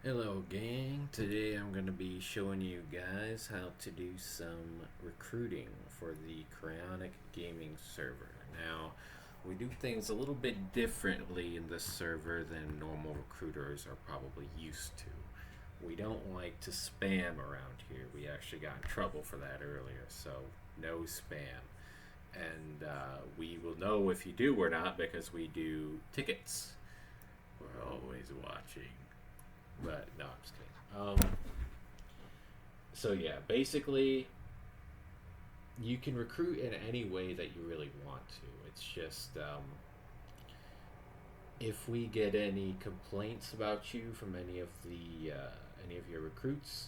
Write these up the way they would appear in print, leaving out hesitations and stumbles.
Hello, gang. Today I'm going to be showing you guys how to do some recruiting for the Cryonic Gaming server. Now, we do things a little bit differently in this server than normal recruiters are probably used to. We don't like to spam around here. We actually got in trouble for that earlier, so no spam. And we will know if you do or not because we do tickets. We're always watching. But no, I'm just kidding. So yeah, basically, you can recruit in any way that you really want to. It's just if we get any complaints about you from any of your recruits,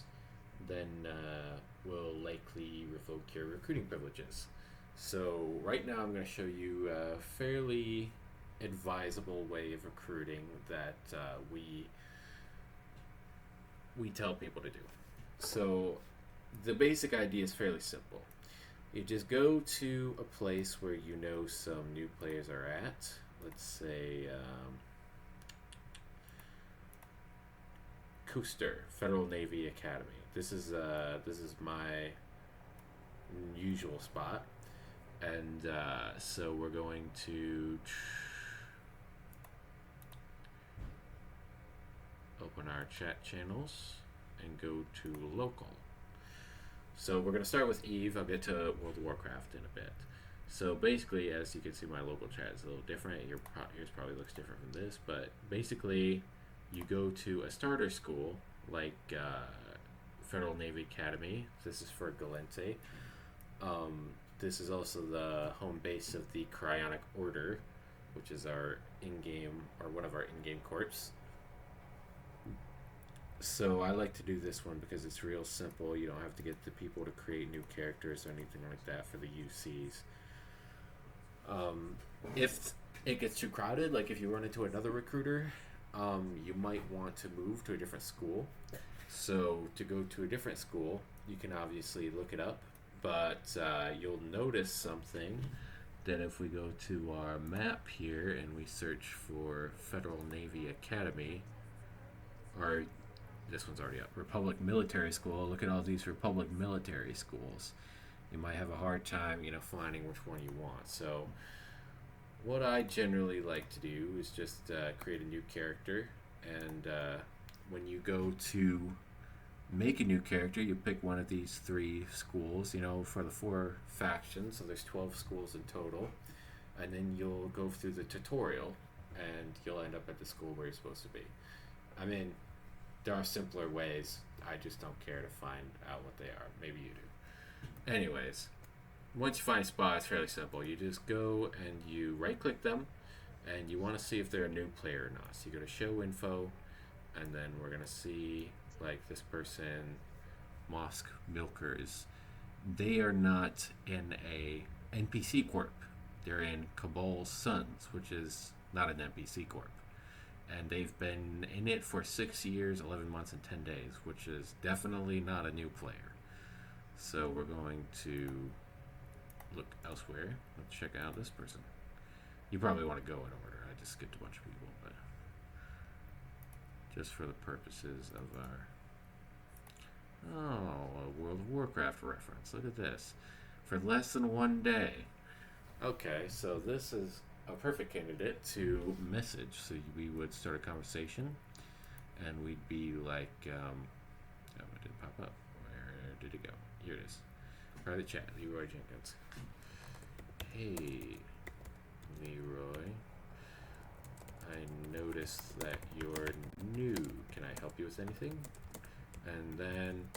then we'll likely revoke your recruiting privileges. So right now, I'm going to show you a fairly advisable way of recruiting that we tell people to do. So the basic idea is fairly simple. You just go to a place where you know some new players are at. Let's say Coaster Federal Navy Academy. This is my usual spot, and so we're going to open our chat channels and go to local. So we're going to start with Eve. I'll get to World of Warcraft in a bit. So basically, as you can see, my local chat is a little different. Yours probably looks different from this, but basically, you go to a starter school like Federal Navy Academy. This is for Galente. This is also the home base of the Cryonic Order, which is our in-game, or one of our in-game corps. So I like to do this one because it's real simple. You don't have to get the people to create new characters or anything like that for the UCs. If it gets too crowded, like if you run into another recruiter, you might want to move to a different school. So to go to a different school, you can obviously look it up, but you'll notice something that if we go to our map here and we search for Federal Navy Academy, or this one's already up, Republic Military School. Look at all these Republic Military Schools. You might have a hard time, finding which one you want. So what I generally like to do is just create a new character, and when you go to make a new character, you pick one of these 3 schools, for the 4 factions, so there's 12 schools in total, and then you'll go through the tutorial, and you'll end up at the school where you're supposed to be. I mean, there are simpler ways. I just don't care to find out what they are. Maybe you do. Anyways, once you find a spot, it's fairly simple. You just go and you right-click them, and you want to see if they're a new player or not. So you go to Show Info, and then we're going to see, like, this person, Mosk Milkers. They are not in a NPC Corp. They're in Cabal's Sons, which is not an NPC Corp. And they've been in it for 6 years, 11 months, and 10 days, which is definitely not a new player. So we're going to look elsewhere. Let's check out this person. You probably want to go in order. I just skipped a bunch of people, but just for the purposes of our... Oh, a World of Warcraft reference. Look at this. For less than 1 day. Okay, so this is a perfect candidate to message. So we would start a conversation, and we'd be like, oh, it didn't pop up. Where did it go? Here it is. Private chat, Leroy Jenkins. Hey, Leroy. I noticed that you're new. Can I help you with anything? And then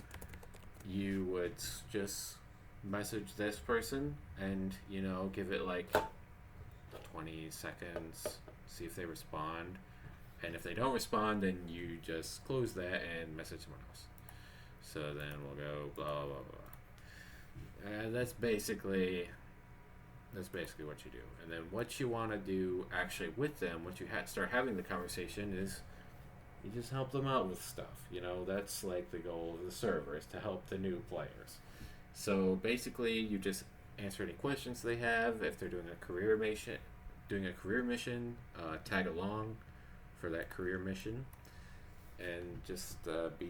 you would just message this person and, give it like 20 seconds, see if they respond, and if they don't respond, then you just close that and message someone else. So then we'll go blah blah blah. And that's basically what you do. And then what you want to do actually with them, once you start having the conversation, is you just help them out with stuff. That's like the goal of the server, is to help the new players. So basically, you just answer any questions they have. If they're doing a career mission, tag along for that career mission. and just be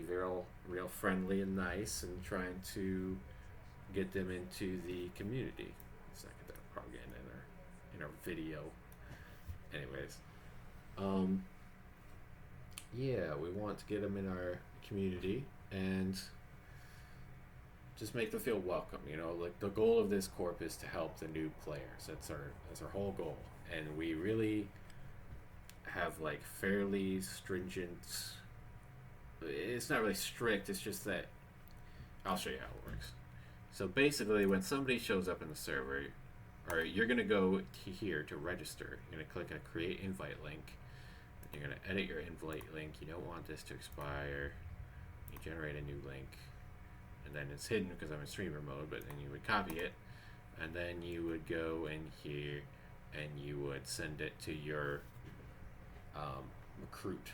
real friendly and nice, and trying to get them into the community. Second, that probably getting in our video. Anyways, um, yeah, we want to get them in our community and just make them feel welcome. You know, like the goal of this corp is to help the new players. That's our whole goal, and we really have like fairly stringent. It's not really strict. It's just that I'll show you how it works. So basically, when somebody shows up in the server, or you're gonna go to here to register. You're gonna click a create invite link. You're gonna edit your invite link. You don't want this to expire. You generate a new link, and then it's hidden because I'm in streamer mode. But then you would copy it, and then you would go in here, and you would send it to your recruit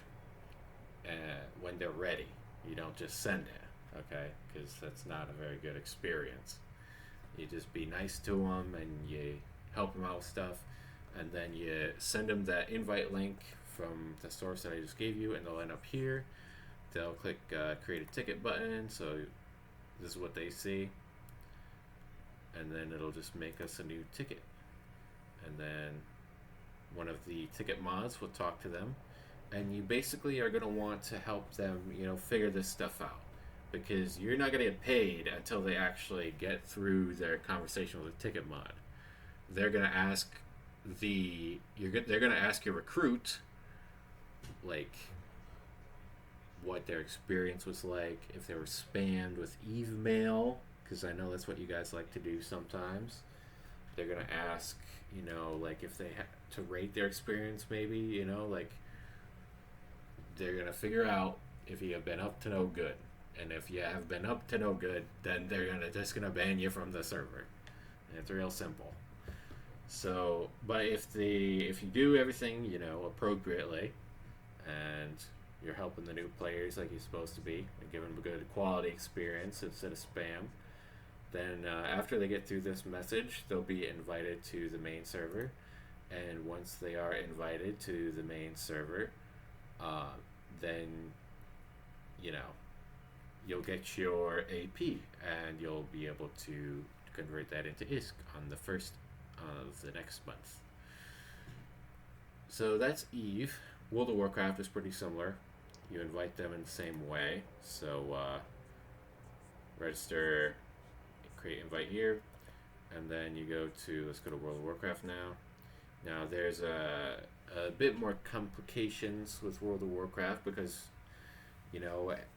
when they're ready. You don't just send it, okay? Because that's not a very good experience. You just be nice to them and you help them out with stuff, and then you send them that invite link from the source that I just gave you, and they'll end up here. They'll click create a ticket button, so this is what they see, and then it'll just make us a new ticket, and then one of the ticket mods will talk to them, and you basically are going to want to help them, figure this stuff out, because you're not going to get paid until they actually get through their conversation with the ticket mod. They're going to ask they're going to ask your recruit, like, what their experience was like, if they were spammed with email, because I know that's what you guys like to do sometimes. They're going to ask, like, if they had to rate their experience, maybe, like, they're going to figure out if you have been up to no good. And if you have been up to no good, then they're just gonna ban you from the server. And it's real simple. So, but if you do everything, appropriately, and you're helping the new players like you're supposed to be, and giving them a good quality experience instead of spam, then after they get through this message, they'll be invited to the main server. And once they are invited to the main server, then, you'll get your AP, and you'll be able to convert that into ISK on the first of the next month. So that's Eve. World of Warcraft is pretty similar. You invite them in the same way. So register, create invite here, and then you go to, let's go to World of Warcraft now. Now there's a bit more complications with World of Warcraft because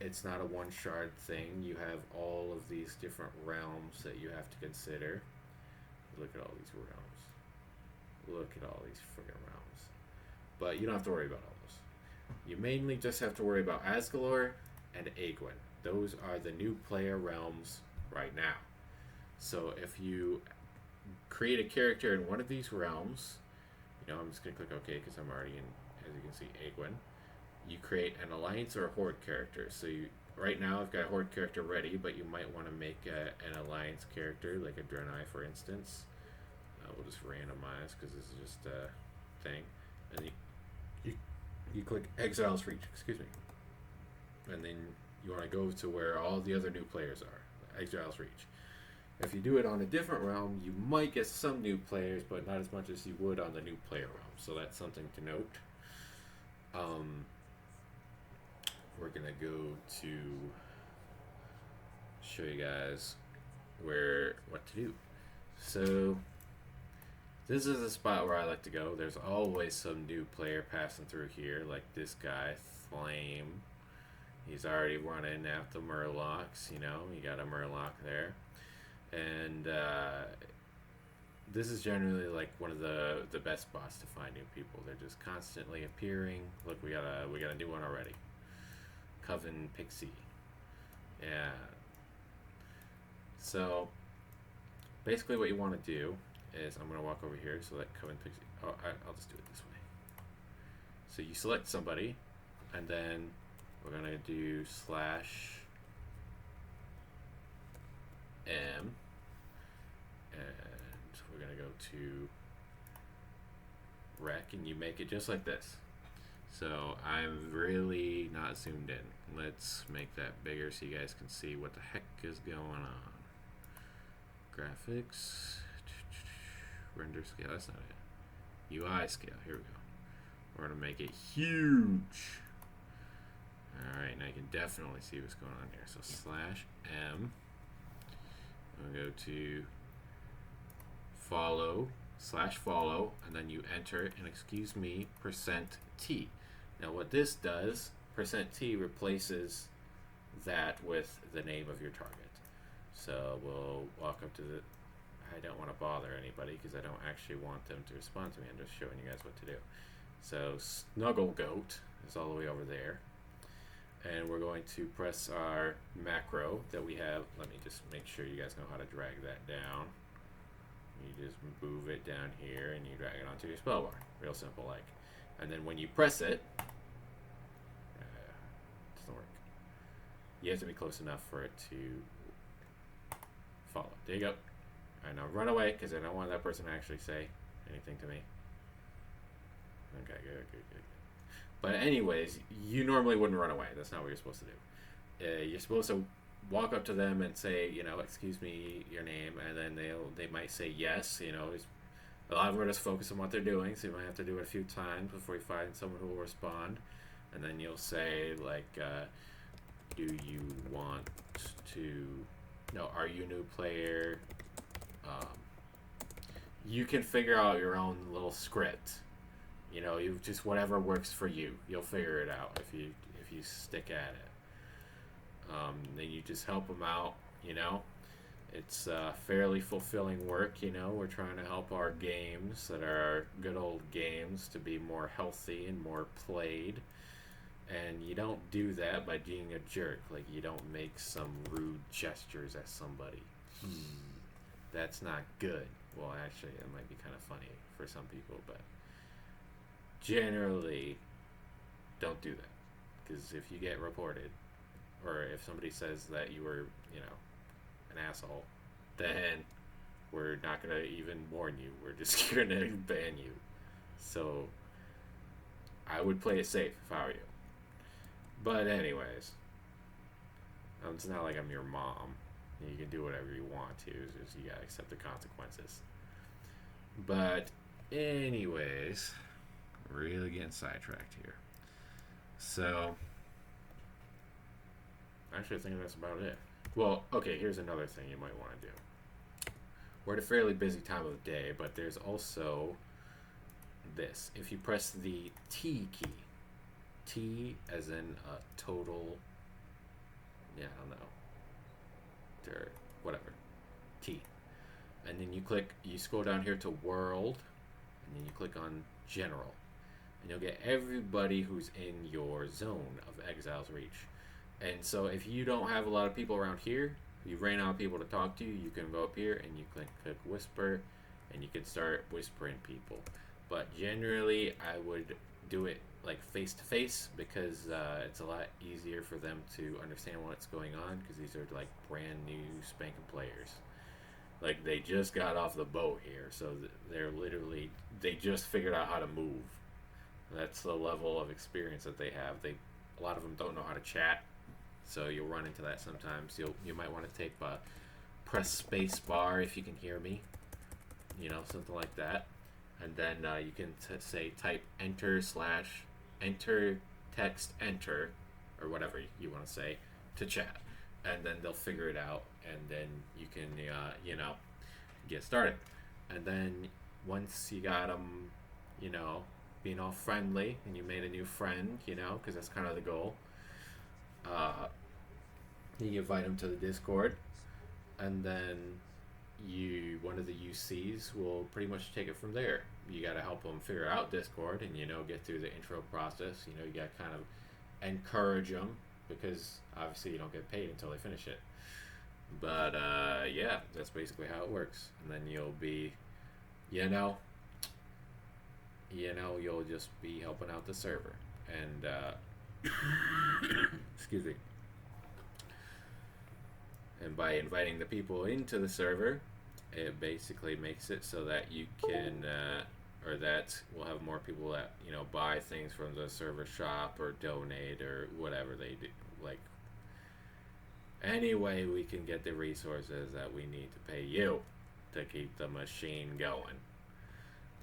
it's not a one shard thing. You have all of these different realms that you have to consider. Look at all these realms. Look at all these friggin' realms. But you don't have to worry about all those. You mainly just have to worry about Asgalor and Aegwynn. Those are the new player realms right now. So if you create a character in one of these realms, I'm just going to click OK because I'm already in, as you can see, Aegwynn. You create an alliance or a horde character. So right now I've got a horde character ready, but you might want to make an alliance character, like a Draenei, for instance. We'll just randomize because this is just a thing. And you click Exile's Reach, excuse me. And then you want to go to where all the other new players are, Exile's Reach. If you do it on a different realm, you might get some new players, but not as much as you would on the new player realm. So that's something to note. We're gonna go to show you guys what to do. So this is a spot where I like to go. There's always some new player passing through here, like this guy, Flame. He's already running after Murlocs, you got a Murloc there. And this is generally like one of the best spots to find new people. They're just constantly appearing. Look, we got a new one already. Coven Pixie. Yeah. So basically what you want to do is, I'm going to walk over here so that Coven Pixie, I'll just do it this way. So you select somebody, and then we're going to do /M, and we're going to go to rec, and you make it just like this. So I'm really not zoomed in. Let's make that bigger so you guys can see what the heck is going on. Graphics, render scale, that's not it. UI scale, here we go. We're gonna make it huge. Alright, now you can definitely see what's going on here. So /M, we'll go to follow, and then you enter, and excuse me, %T. Now what this does, %T replaces that with the name of your target. So we'll walk up to the, I don't want to bother anybody because I don't actually want them to respond to me. I'm just showing you guys what to do. So Snuggle Goat is all the way over there. And we're going to press our macro that we have. Let me just make sure you guys know how to drag that down. You just move it down here and you drag it onto your spell bar. Real simple like. And then when you press it, doesn't work. You have to be close enough for it to follow. There you go. Alright, now run away because I don't want that person to actually say anything to me. Okay, good. But anyways, you normally wouldn't run away. That's not what you're supposed to do. You're supposed to walk up to them and say, you know, excuse me, your name, and then they might say yes. You know, a lot of them are just focused on what they're doing, so you might have to do it a few times before you find someone who will respond. And then you'll say like, do you want to? No, are you a new player? You can figure out your own little script. You know, you just whatever works for you. You'll figure it out if you stick at it. Then you just help them out. You know, it's fairly fulfilling work. You know, we're trying to help our games that are good old games to be more healthy and more played. And you don't do that by being a jerk. Like you don't make some rude gestures at somebody. That's not good. Well, actually, it might be kind of funny for some people, but generally, don't do that. Because if you get reported, or if somebody says that you were, you know, an asshole, then we're not going to even warn you. We're just going to ban you. So, I would play it safe if I were you. But anyways, it's not like I'm your mom. You can do whatever you want to. It's just you gotta accept the consequences. But anyways, really getting sidetracked here. So, actually, I think that's about it. Well, okay, here's another thing you might want to do. We're at a fairly busy time of the day, but there's also this. If you press the T key, T as in a total, yeah, I don't know, or whatever, T. And then you scroll down here to World, and then you click on General. And you'll get everybody who's in your zone of Exile's Reach. And so if you don't have a lot of people around here, you ran out of people to talk to, you can go up here and you click Whisper, and you can start whispering people. But generally, I would do it like face to face because it's a lot easier for them to understand what's going on because these are like brand new spanking players. Like they just got off the boat here, so they just figured out how to move. That's the level of experience that they have. A lot of them don't know how to chat, so you'll run into that sometimes. You might want to press space bar if you can hear me, you know, something like that. And then you can say type enter text enter or whatever you want to say to chat, and then they'll figure it out, and then you can you know, get started. And then once you got them, you know, being all friendly, and you made a new friend, you know, because that's kind of the goal. You invite them to the Discord, and then one of the UCs will pretty much take it from there. You got to help them figure out Discord and, you know, get through the intro process. You know, you got to kind of encourage them because obviously you don't get paid until they finish it. But yeah, that's basically how it works. And then you'll be, you know, you'll just be helping out the server. And excuse me. And by inviting the people into the server, it basically makes it so that you can or that we'll have more people that, you know, buy things from the server shop or donate or whatever they do. Like, any way we can get the resources that we need to pay you to keep the machine going.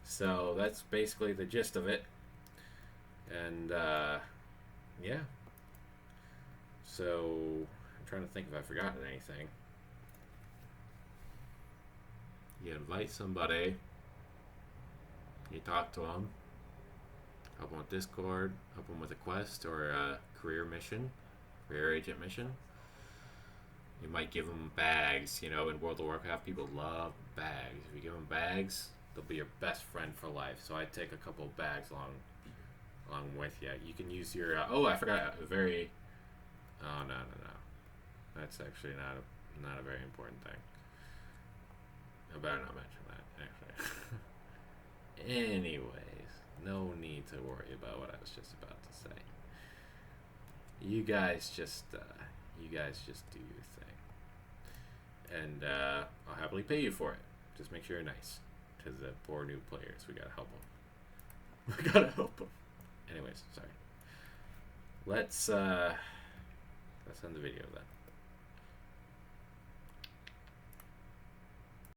So that's basically the gist of it. And yeah. So I'm trying to think if I've forgotten anything. You invite somebody, you talk to them, help them with Discord, help them with a quest or a career mission, career agent mission. You might give them bags. You know, in World of Warcraft, people love bags. If you give them bags, they'll be your best friend for life. So I take a couple of bags along with you. You can use your. Oh, I forgot a very. Oh no. That's actually not a very important thing. I better not mention that, actually. Anyways, no need to worry about what I was just about to say. You guys just do your thing, and I'll happily pay you for it. Just make sure you're nice to the poor new players. We gotta help them. We gotta help them. Anyways, sorry. Let's end the video then.